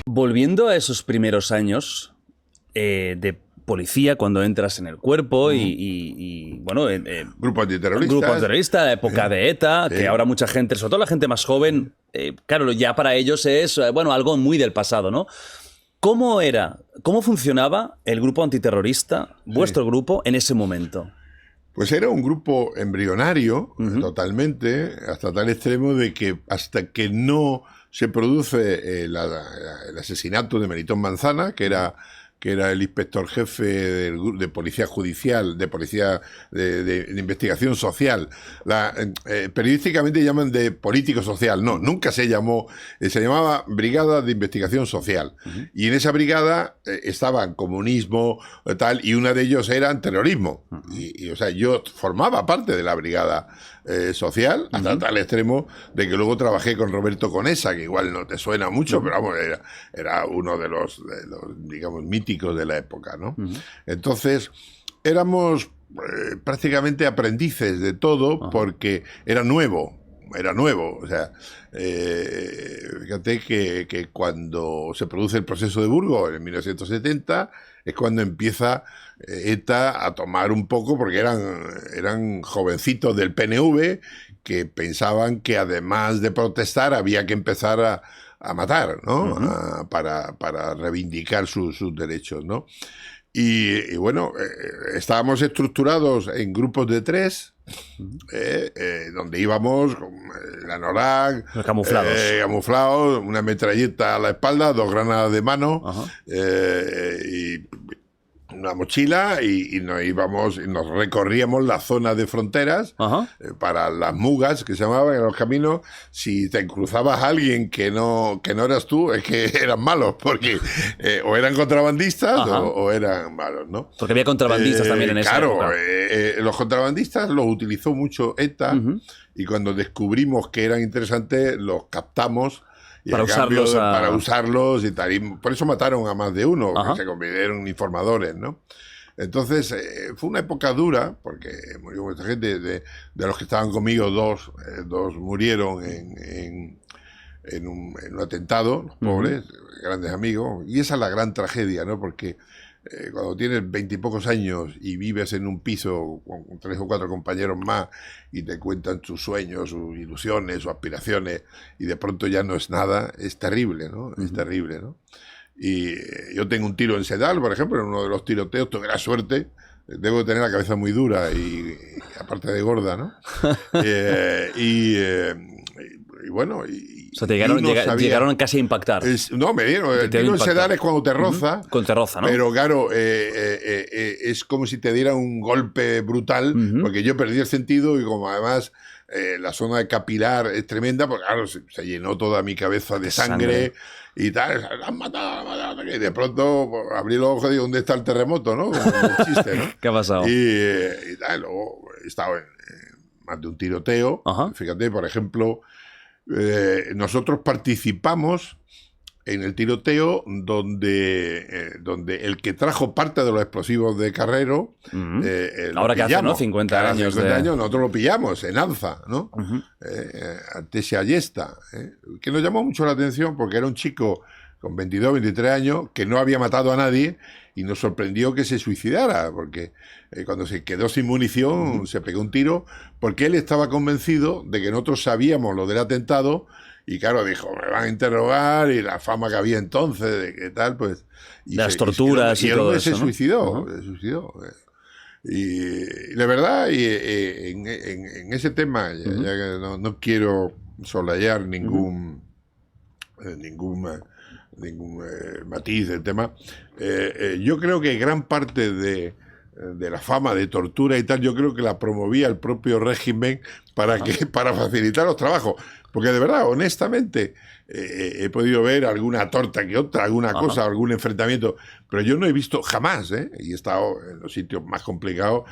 Volviendo a esos primeros años de policía, cuando entras en el cuerpo bueno... Grupo antiterrorista. Grupo antiterrorista, la época de ETA, que ahora mucha gente, sobre todo la gente más joven, claro, ya para ellos es, algo muy del pasado, ¿no? ¿Cómo funcionaba el grupo antiterrorista, vuestro grupo, en ese momento? Pues era un grupo embrionario, totalmente, hasta tal extremo de que hasta que no se produce el asesinato de Melitón Manzana, que era el inspector jefe de policía judicial, de policía de investigación social. Periodísticamente llaman de político social. No, nunca se llamó, se llamaba Brigada de Investigación Social. Y en esa brigada estaban comunismo, tal, y una de ellos era terrorismo. O sea, yo formaba parte de la brigada social, hasta tal extremo de que luego trabajé con Roberto Conesa, que igual no te suena mucho, pero vamos, era uno de los digamos, míticos de la época, ¿no? Entonces, éramos prácticamente aprendices de todo, porque era nuevo, o sea, fíjate que cuando se produce el proceso de Burgos en 1970 es cuando empieza ETA a tomar un poco, porque eran jovencitos del PNV que pensaban que además de protestar había que empezar a matar, ¿no? Para reivindicar sus derechos, ¿no? Y bueno, estábamos estructurados en grupos de 3, donde íbamos con la NORAC, camuflados, una metralleta a la espalda, 2 granadas de mano, y una mochila, y nos íbamos, y nos recorríamos la zona de fronteras para las mugas, que se llamaban en los caminos. Si te cruzabas a alguien que no eras tú, es que eran malos, porque o eran contrabandistas o eran malos, ¿no? Porque había contrabandistas también en esa época. Claro, los contrabandistas los utilizó mucho ETA, y cuando descubrimos que eran interesantes, los captamos para usarlos y tal. Y por eso mataron a más de uno, que se convirtieron en informadores, ¿no? Entonces, fue una época dura, porque murió mucha gente. De los que estaban conmigo, dos murieron en un atentado, los pobres, grandes amigos. Y esa es la gran tragedia, ¿no? Porque cuando tienes 20 y pocos años y vives en un piso con 3 o 4 compañeros más y te cuentan sus sueños, sus ilusiones, sus aspiraciones, y de pronto ya no es nada, es terrible, ¿no? Es terrible, ¿no? Y yo tengo un tiro en Sedal, por ejemplo, en uno de los tiroteos, tuve la suerte, debo tener la cabeza muy dura y aparte de gorda, ¿no? Y bueno... O sea, te llegaron casi a impactar. No, me dieron. El tiro en Sedal es cuando te roza. Cuando te roza, ¿no? Pero claro, es como si te diera un golpe brutal, porque yo perdí el sentido, y como además la zona de capilar es tremenda, porque claro, se llenó toda mi cabeza de sangre y tal. ¡La han matado! Y de pronto abrí los ojos y digo, ¿dónde está el terremoto? ¿No? Como un chiste, ¿no? ¿Qué ha pasado? Y tal, luego he estado en más de un tiroteo. Fíjate, por ejemplo... nosotros participamos en el tiroteo donde el que trajo parte de los explosivos de Carrero, ahora que hace, ¿no? 50 años. 50 años, nosotros lo pillamos en Anza, ¿no? Artesia Ayesta, que nos llamó mucho la atención porque era un chico con 22, 23 años que no había matado a nadie, y nos sorprendió que se suicidara, porque cuando se quedó sin munición se pegó un tiro, porque él estaba convencido de que nosotros sabíamos lo del atentado, y claro, dijo, me van a interrogar, y la fama que había entonces, de qué tal, pues... Y las torturas y todo eso, se suicidó, se suicidó. Y de verdad, en ese tema, ya que no quiero solayar ningún matiz del tema, yo creo que gran parte de la fama de tortura y tal, yo creo que la promovía el propio régimen para facilitar los trabajos, porque de verdad, honestamente, he podido ver alguna torta que otra, alguna cosa, algún enfrentamiento, pero yo no he visto jamás, y he estado en los sitios más complicados,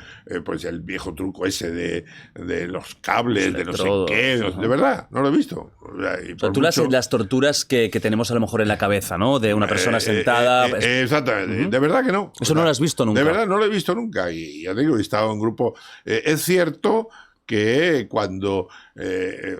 pues el viejo truco ese de los cables, de no sé qué, de verdad, no lo he visto. O sea, tú las torturas que tenemos a lo mejor en la cabeza, ¿no? De una persona sentada... exactamente, de verdad que no. Eso no lo has visto nunca. De verdad, no lo he visto nunca, y ya te digo, he estado en grupo... es cierto que cuando...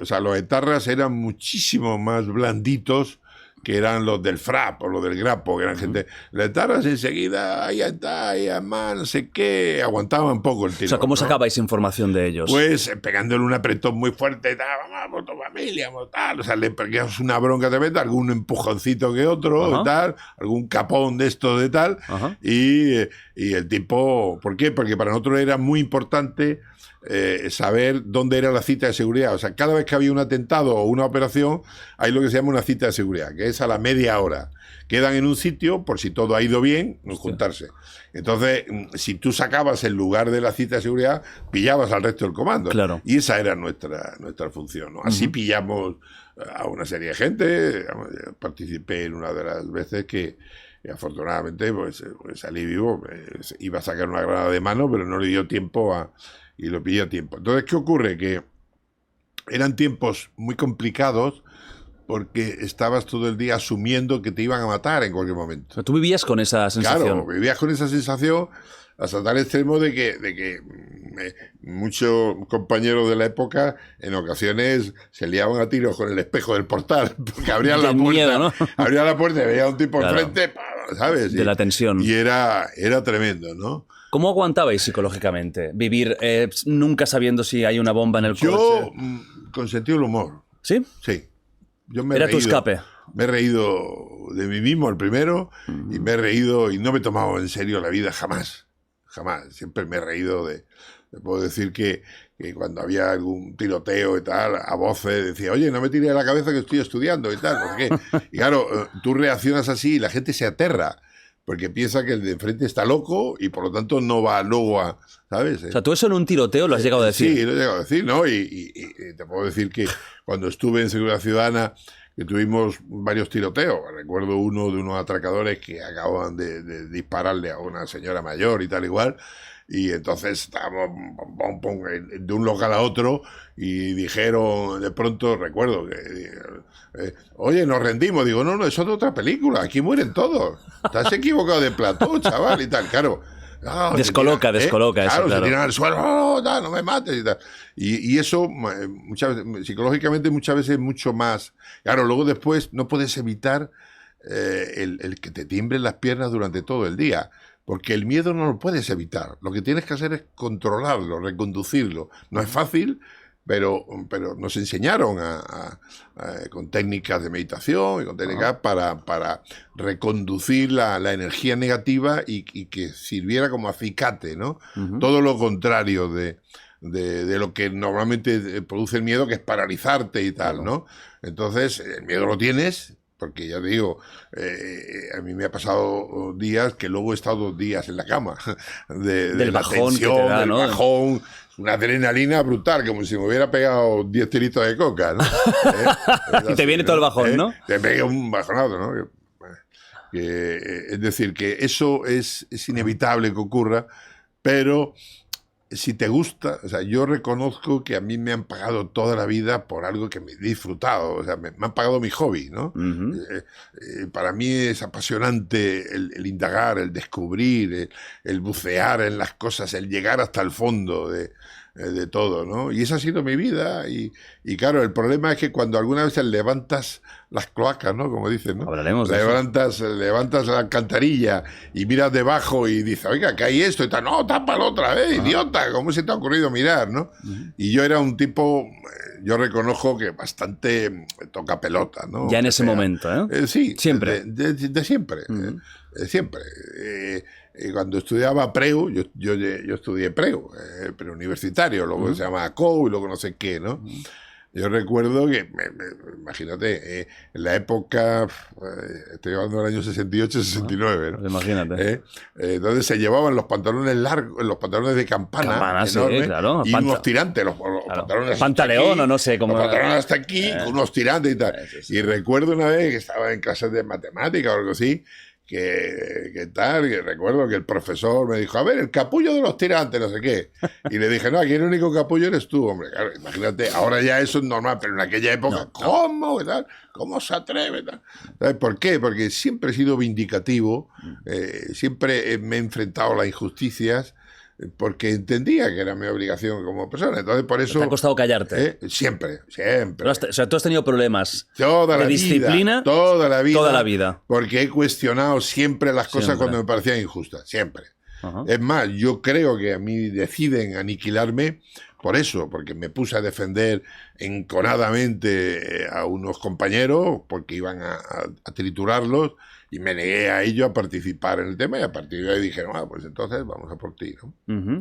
o sea, los etarras eran muchísimo más blanditos que eran los del FRAP o los del Grapo, que eran gente, le tardas enseguida, ahí está, ahí más, no sé qué, aguantaban un poco el tiro. O sea, ¿cómo ¿no? sacabais información de ellos? Pues pegándole un apretón muy fuerte, tal, vamos, tu familia, tal, o sea, le pegas una bronca tremenda, algún empujoncito que otro, tal, algún capón de esto de tal, y el tipo, ¿por qué? Porque para nosotros era muy importante saber dónde era la cita de seguridad. O sea, cada vez que había un atentado o una operación, hay lo que se llama una cita de seguridad, que es a la media hora. Quedan en un sitio, por si todo ha ido bien, juntarse. Entonces, si tú sacabas el lugar de la cita de seguridad, pillabas al resto del comando. Claro. Y esa era nuestra función, ¿no? Así pillamos a una serie de gente. Participé en una de las veces que afortunadamente pues salí vivo. Iba a sacar una granada de mano, pero no le dio tiempo y lo pillé a tiempo. Entonces, ¿qué ocurre? Que eran tiempos muy complicados porque estabas todo el día asumiendo que te iban a matar en cualquier momento. O sea, tú vivías con esa sensación. Claro, vivías con esa sensación hasta tal extremo de que muchos compañeros de la época en ocasiones se liaban a tiros con el espejo del portal, porque abrían la puerta, miedo, ¿no? Abrían la puerta y veía un tipo enfrente, ¿sabes? De la tensión. Y era tremendo, ¿no? ¿Cómo aguantabais psicológicamente vivir nunca sabiendo si hay una bomba en el coche? Yo, con sentido del humor. ¿Sí? Sí. Yo ¿Era tu escape? Me he reído de mí mismo el primero y me he reído y no me he tomado en serio la vida jamás. Jamás. Siempre me he reído de puedo decir que cuando había algún tiroteo y tal, a voces decía, oye, no me tires a la cabeza que estoy estudiando y tal, no sé qué. Y claro, tú reaccionas así y la gente se aterra, porque piensa que el de enfrente está loco y por lo tanto no va luego a, ¿sabes? O sea, tú eso en un tiroteo lo has llegado a decir. Sí, lo he llegado a decir, ¿no? Y te puedo decir que cuando estuve en Seguridad Ciudadana, que tuvimos varios tiroteos, recuerdo uno de unos atracadores que acababan de dispararle a una señora mayor y tal igual, y entonces estábamos de un local a otro y dijeron, de pronto recuerdo que oye, nos rendimos. Digo, no, es otra película, aquí mueren todos, estás equivocado de plató, chaval, y tal, claro. No, descoloca eso, claro, claro. Se tiran al suelo, no me mates y tal. Y eso, muchas veces, psicológicamente, muchas veces es mucho más. Claro, luego después no puedes evitar el que te tiemblen las piernas durante todo el día. Porque el miedo no lo puedes evitar. Lo que tienes que hacer es controlarlo, reconducirlo. No es fácil, pero nos enseñaron con técnicas de meditación y con técnicas para reconducir la energía negativa y que sirviera como acicate, ¿no? Todo lo contrario de lo que normalmente produce el miedo, que es paralizarte y tal, ¿no? Entonces, el miedo lo tienes, porque ya te digo, a mí me ha pasado días que luego he estado 2 días en la cama del bajón tensión, que te da, del ¿no? bajón, una adrenalina brutal, como si me hubiera pegado 10 tiritos de coca, ¿no? Y te viene todo el bajón, ¿no? Te pega un bajonazo, ¿no? Es decir, que eso es inevitable que ocurra, pero si te gusta, o sea, yo reconozco que a mí me han pagado toda la vida por algo que me he disfrutado, o sea, me han pagado mi hobby, ¿no? Para mí es apasionante el indagar, el descubrir, el bucear en las cosas, el llegar hasta el fondo de todo, ¿no? Y esa ha sido mi vida y claro, el problema es que cuando alguna vez levantas las cloacas, ¿no? Como dicen, ¿no? Hablaremos de levantas la alcantarilla y miras debajo y dices, oiga, ¿qué hay esto? Y tal, no, tápalo otra vez, idiota, ¿cómo se te ha ocurrido mirar, no? Y yo era un tipo, yo reconozco que bastante toca pelota, ¿no? Ya en ese momento, ¿eh? Sí. Siempre. De siempre. Siempre. Cuando estudiaba preu, yo estudié preu, preuniversitario, luego se llama COU y luego no sé qué, ¿no? Yo recuerdo que, imagínate, en la época, estoy hablando del año 68, 69, ¿no? Imagínate. Entonces se llevaban los pantalones largos, los pantalones de campana enormes, sí, claro. y unos tirantes, los pantalones Pantaleón aquí, o no sé cómo. Los pantalones hasta aquí, con unos tirantes y tal. Sí. Y recuerdo una vez que estaba en clases de matemáticas o algo así, que recuerdo que el profesor me dijo, a ver, el capullo de los tirantes, no sé qué. Y le dije, no, aquí el único capullo eres tú, hombre. Claro, imagínate, ahora ya eso es normal, pero en aquella época, ¿cómo? ¿Tal? ¿Cómo se atreve? Tal? ¿Sabes por qué? Porque siempre he sido vindicativo, siempre me he enfrentado a las injusticias, porque entendía que era mi obligación como persona. Entonces, por eso... ¿Te ha costado callarte? Siempre. O sea, tú has tenido problemas toda de la disciplina vida, toda la vida. Porque he cuestionado siempre las cosas cuando me parecían injustas, siempre. Ajá. Es más, yo creo que a mí deciden aniquilarme por eso, porque me puse a defender enconadamente a unos compañeros porque iban a triturarlos y me negué a ello a participar en el tema y a partir de ahí dijeron, pues entonces vamos a por ti, ¿no?